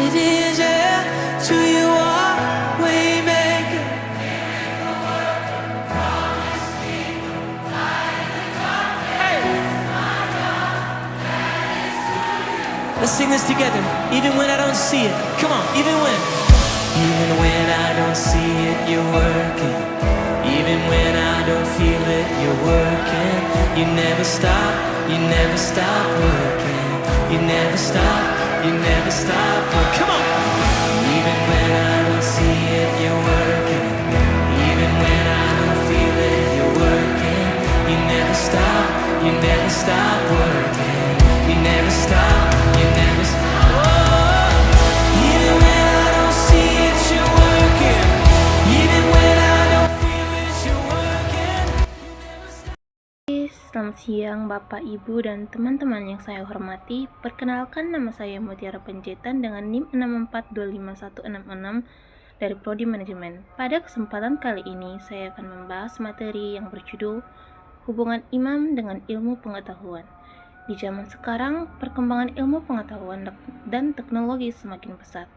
it is, yeah. To you are waymaker. Let's sing this together. Even when I don't see it. Come on, even when I don't see it, you're working. Even when I don't feel it, you're working. You never stop working. You never stop working. Come on. Even when I don't see it, you're working. Even when I don't feel it, you're working. You never stop working. You never stop. Oh, even when I don't see it, you're working. Even when I don't feel it, you're working. Selamat siang Bapak, Ibu, dan teman-teman yang saya hormati. Perkenalkan, nama saya Mutiara Panjaitan dengan NIM 6425166 dari Prodi Manajemen. Pada kesempatan kali ini, saya akan membahas materi yang berjudul Hubungan Iman dengan Ilmu Pengetahuan. Di zaman sekarang, perkembangan ilmu pengetahuan dan teknologi semakin pesat.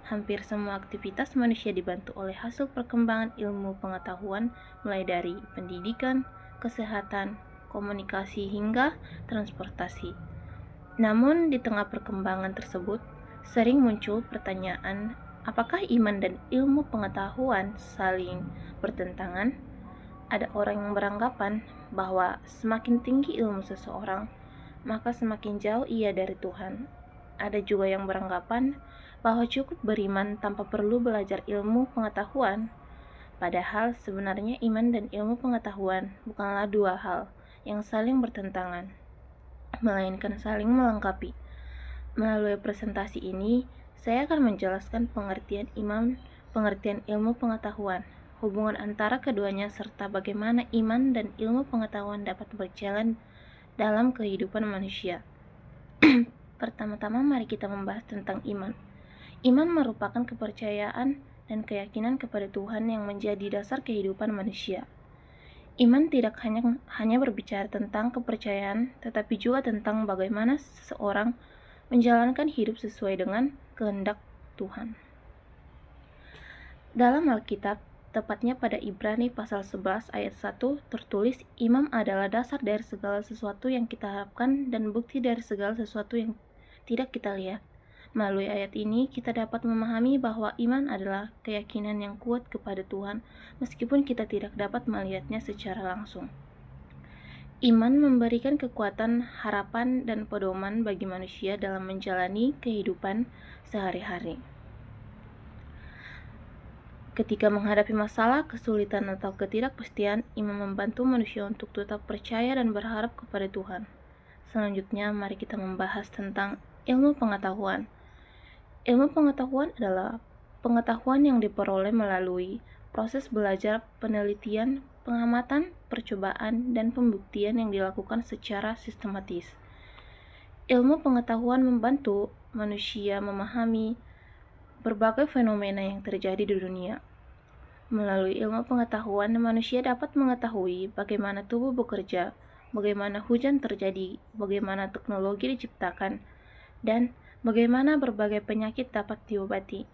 Hampir semua aktivitas manusia dibantu oleh hasil perkembangan ilmu pengetahuan, mulai dari pendidikan, kesehatan, komunikasi, hingga transportasi. Namun, di tengah perkembangan tersebut, sering muncul pertanyaan, apakah iman dan ilmu pengetahuan saling bertentangan? Ada orang yang beranggapan bahwa semakin tinggi ilmu seseorang, maka semakin jauh ia dari Tuhan. Ada juga yang beranggapan bahwa cukup beriman tanpa perlu belajar ilmu pengetahuan. Padahal sebenarnya iman dan ilmu pengetahuan bukanlah dua hal yang saling bertentangan, melainkan saling melengkapi. Melalui presentasi ini, saya akan menjelaskan pengertian iman, pengertian ilmu pengetahuan, hubungan antara keduanya, serta bagaimana iman dan ilmu pengetahuan dapat berjalan dalam kehidupan manusia. Pertama-tama mari kita membahas tentang iman. Iman merupakan kepercayaan dan keyakinan kepada Tuhan yang menjadi dasar kehidupan manusia. Iman tidak hanya berbicara tentang kepercayaan, tetapi juga tentang bagaimana seseorang menjalankan hidup sesuai dengan kehendak Tuhan. Dalam Alkitab, tepatnya pada Ibrani pasal 11 ayat 1 tertulis, iman adalah dasar dari segala sesuatu yang kita harapkan dan bukti dari segala sesuatu yang tidak kita lihat. Melalui ayat ini, kita dapat memahami bahwa iman adalah keyakinan yang kuat kepada Tuhan, meskipun kita tidak dapat melihatnya secara langsung. Iman memberikan kekuatan, harapan, dan pedoman bagi manusia dalam menjalani kehidupan sehari-hari. Ketika menghadapi masalah, kesulitan, atau ketidakpastian, iman membantu manusia untuk tetap percaya dan berharap kepada Tuhan. Selanjutnya, mari kita membahas tentang ilmu pengetahuan. Ilmu pengetahuan adalah pengetahuan yang diperoleh melalui proses belajar, penelitian, pengamatan, percobaan, dan pembuktian yang dilakukan secara sistematis. Ilmu pengetahuan membantu manusia memahami berbagai fenomena yang terjadi di dunia. Melalui ilmu pengetahuan, manusia dapat mengetahui bagaimana tubuh bekerja, bagaimana hujan terjadi, bagaimana teknologi diciptakan, dan bagaimana berbagai penyakit dapat diobati.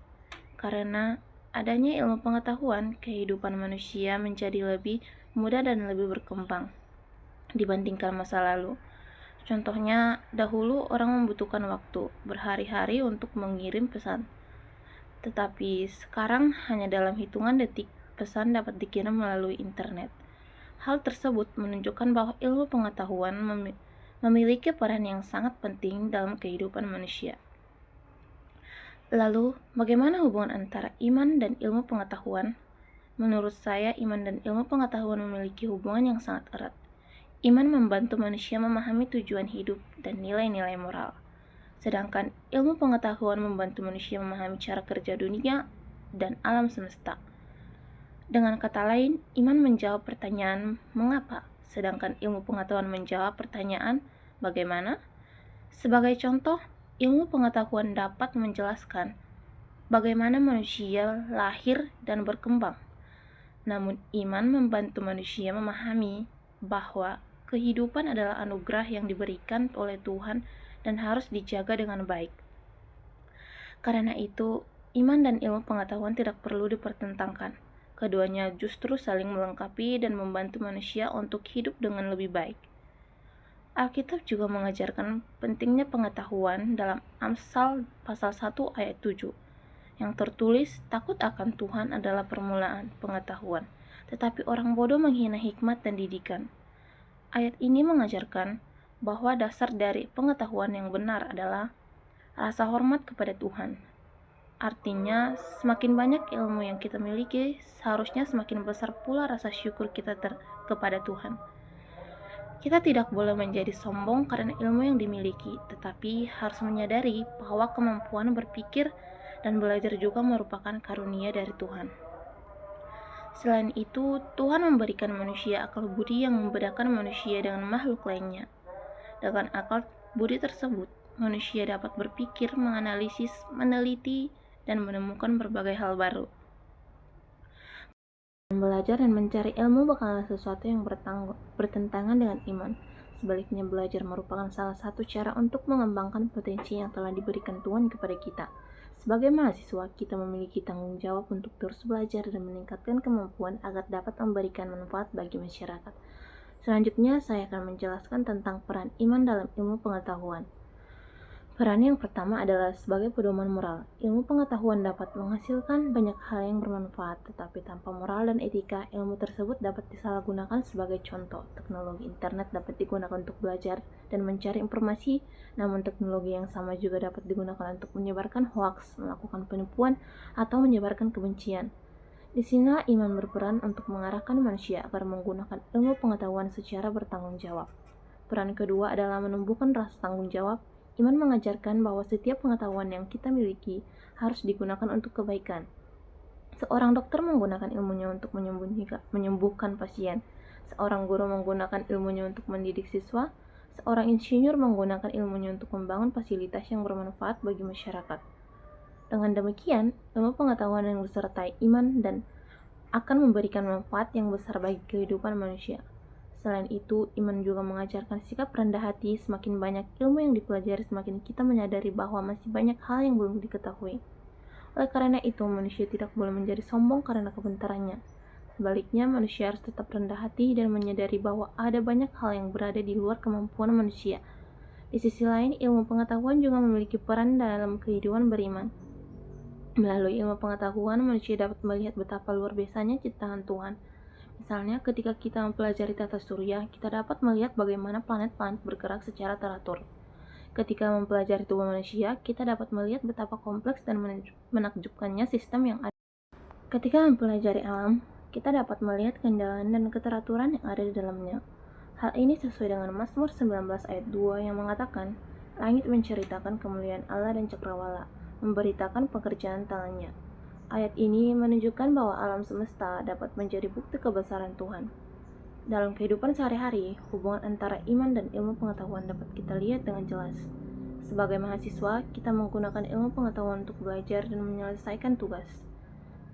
Karena adanya ilmu pengetahuan, kehidupan manusia menjadi lebih mudah dan lebih berkembang dibandingkan masa lalu. Contohnya, dahulu orang membutuhkan waktu berhari-hari untuk mengirim pesan. Tetapi sekarang hanya dalam hitungan detik pesan dapat dikirim melalui internet. Hal tersebut menunjukkan bahwa ilmu pengetahuan memiliki peran yang sangat penting dalam kehidupan manusia. Lalu, bagaimana hubungan antara iman dan ilmu pengetahuan? Menurut saya, iman dan ilmu pengetahuan memiliki hubungan yang sangat erat. Iman membantu manusia memahami tujuan hidup dan nilai-nilai moral. Sedangkan ilmu pengetahuan membantu manusia memahami cara kerja dunia dan alam semesta. Dengan kata lain, iman menjawab pertanyaan mengapa, sedangkan ilmu pengetahuan menjawab pertanyaan bagaimana. Sebagai contoh, ilmu pengetahuan dapat menjelaskan bagaimana manusia lahir dan berkembang. Namun iman membantu manusia memahami bahwa kehidupan adalah anugerah yang diberikan oleh Tuhan dan harus dijaga dengan baik. Karena itu, iman dan ilmu pengetahuan tidak perlu dipertentangkan. Keduanya justru saling melengkapi dan membantu manusia untuk hidup dengan lebih baik. Alkitab juga mengajarkan pentingnya pengetahuan dalam Amsal pasal 1 ayat 7 yang tertulis, takut akan Tuhan adalah permulaan pengetahuan, tetapi orang bodoh menghina hikmat dan didikan. Ayat ini mengajarkan bahwa dasar dari pengetahuan yang benar adalah rasa hormat kepada Tuhan. Artinya, semakin banyak ilmu yang kita miliki, seharusnya semakin besar pula rasa syukur kita kepada Tuhan. Kita tidak boleh menjadi sombong karena ilmu yang dimiliki, tetapi harus menyadari bahwa kemampuan berpikir dan belajar juga merupakan karunia dari Tuhan. Selain itu, Tuhan memberikan manusia akal budi yang membedakan manusia dengan makhluk lainnya. Dengan akal budi tersebut, manusia dapat berpikir, menganalisis, meneliti, dan menemukan berbagai hal baru. Belajar dan mencari ilmu bukanlah sesuatu yang bertentangan dengan iman. Sebaliknya, belajar merupakan salah satu cara untuk mengembangkan potensi yang telah diberikan Tuhan kepada kita. Sebagai mahasiswa, kita memiliki tanggung jawab untuk terus belajar dan meningkatkan kemampuan agar dapat memberikan manfaat bagi masyarakat. Selanjutnya, saya akan menjelaskan tentang peran iman dalam ilmu pengetahuan. Peran yang pertama adalah sebagai pedoman moral. Ilmu pengetahuan dapat menghasilkan banyak hal yang bermanfaat, tetapi tanpa moral dan etika, ilmu tersebut dapat disalahgunakan. Sebagai contoh, teknologi internet dapat digunakan untuk belajar dan mencari informasi, namun teknologi yang sama juga dapat digunakan untuk menyebarkan hoaks, melakukan penipuan, atau menyebarkan kebencian. Di sinilah iman berperan untuk mengarahkan manusia agar menggunakan ilmu pengetahuan secara bertanggung jawab. Peran kedua adalah menumbuhkan rasa tanggung jawab. Iman mengajarkan bahwa setiap pengetahuan yang kita miliki harus digunakan untuk kebaikan. Seorang dokter menggunakan ilmunya untuk menyembuhkan pasien. Seorang guru menggunakan ilmunya untuk mendidik siswa. Seorang insinyur menggunakan ilmunya untuk membangun fasilitas yang bermanfaat bagi masyarakat. Dengan demikian, ilmu pengetahuan yang disertai iman dan akan memberikan manfaat yang besar bagi kehidupan manusia. Selain itu, iman juga mengajarkan sikap rendah hati. Semakin banyak ilmu yang dipelajari, semakin kita menyadari bahwa masih banyak hal yang belum diketahui. Oleh karena itu, manusia tidak boleh menjadi sombong karena kepintarannya. Sebaliknya, manusia harus tetap rendah hati dan menyadari bahwa ada banyak hal yang berada di luar kemampuan manusia. Di sisi lain, ilmu pengetahuan juga memiliki peran dalam kehidupan beriman. Melalui ilmu pengetahuan, manusia dapat melihat betapa luar biasanya ciptaan Tuhan. Misalnya, ketika kita mempelajari tata surya, kita dapat melihat bagaimana planet-planet bergerak secara teratur. Ketika mempelajari tubuh manusia, kita dapat melihat betapa kompleks dan menakjubkannya sistem yang ada. Ketika mempelajari alam, kita dapat melihat keindahan dan keteraturan yang ada di dalamnya. Hal ini sesuai dengan Mazmur 19 ayat 2 yang mengatakan, langit menceritakan kemuliaan Allah dan cakrawala, memberitakan pekerjaan tangannya. Ayat ini menunjukkan bahwa alam semesta dapat menjadi bukti kebesaran Tuhan. Dalam kehidupan sehari-hari, hubungan antara iman dan ilmu pengetahuan dapat kita lihat dengan jelas. Sebagai mahasiswa, kita menggunakan ilmu pengetahuan untuk belajar dan menyelesaikan tugas.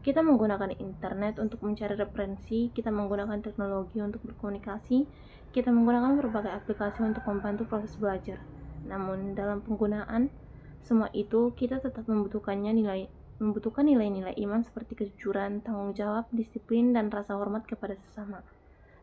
Kita menggunakan internet untuk mencari referensi, kita menggunakan teknologi untuk berkomunikasi, kita menggunakan berbagai aplikasi untuk membantu proses belajar. Namun, dalam penggunaan semua itu, kita tetap membutuhkan nilai-nilai iman seperti kejujuran, tanggung jawab, disiplin, dan rasa hormat kepada sesama.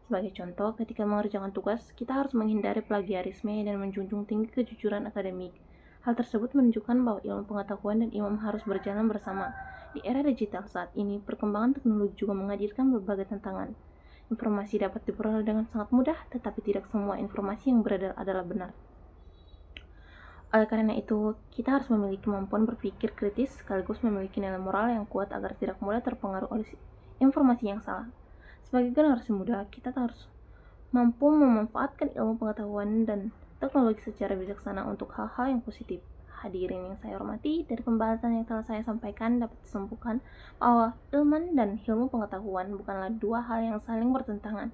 Sebagai contoh, ketika mengerjakan tugas, kita harus menghindari plagiarisme dan menjunjung tinggi kejujuran akademik. Hal tersebut menunjukkan bahwa ilmu pengetahuan dan iman harus berjalan bersama. Di era digital saat ini, perkembangan teknologi juga menghadirkan berbagai tantangan. Informasi dapat diperoleh dengan sangat mudah, tetapi tidak semua informasi yang beredar adalah benar. Oleh karena itu, kita harus memiliki kemampuan berpikir kritis sekaligus memiliki nilai moral yang kuat agar tidak mudah terpengaruh oleh informasi yang salah. Sebagai generasi muda, kita harus mampu memanfaatkan ilmu pengetahuan dan teknologi secara bijaksana untuk hal-hal yang positif. Hadirin yang saya hormati, dari pembahasan yang telah saya sampaikan dapat disimpulkan bahwa iman dan ilmu pengetahuan bukanlah dua hal yang saling bertentangan.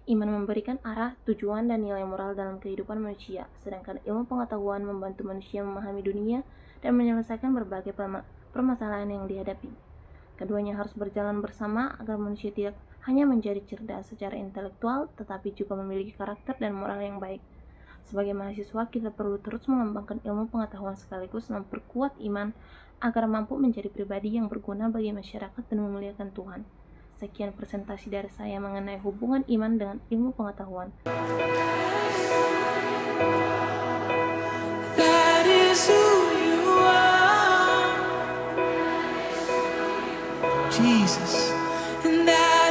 Iman memberikan arah, tujuan, dan nilai moral dalam kehidupan manusia, sedangkan ilmu pengetahuan membantu manusia memahami dunia dan menyelesaikan berbagai permasalahan yang dihadapi. Keduanya harus berjalan bersama agar manusia tidak hanya menjadi cerdas secara intelektual, tetapi juga memiliki karakter dan moral yang baik. Sebagai mahasiswa, kita perlu terus mengembangkan ilmu pengetahuan sekaligus memperkuat iman agar mampu menjadi pribadi yang berguna bagi masyarakat dan memuliakan Tuhan. Sekian presentasi dari saya mengenai hubungan iman dengan ilmu pengetahuan. That is who you are, Jesus, and that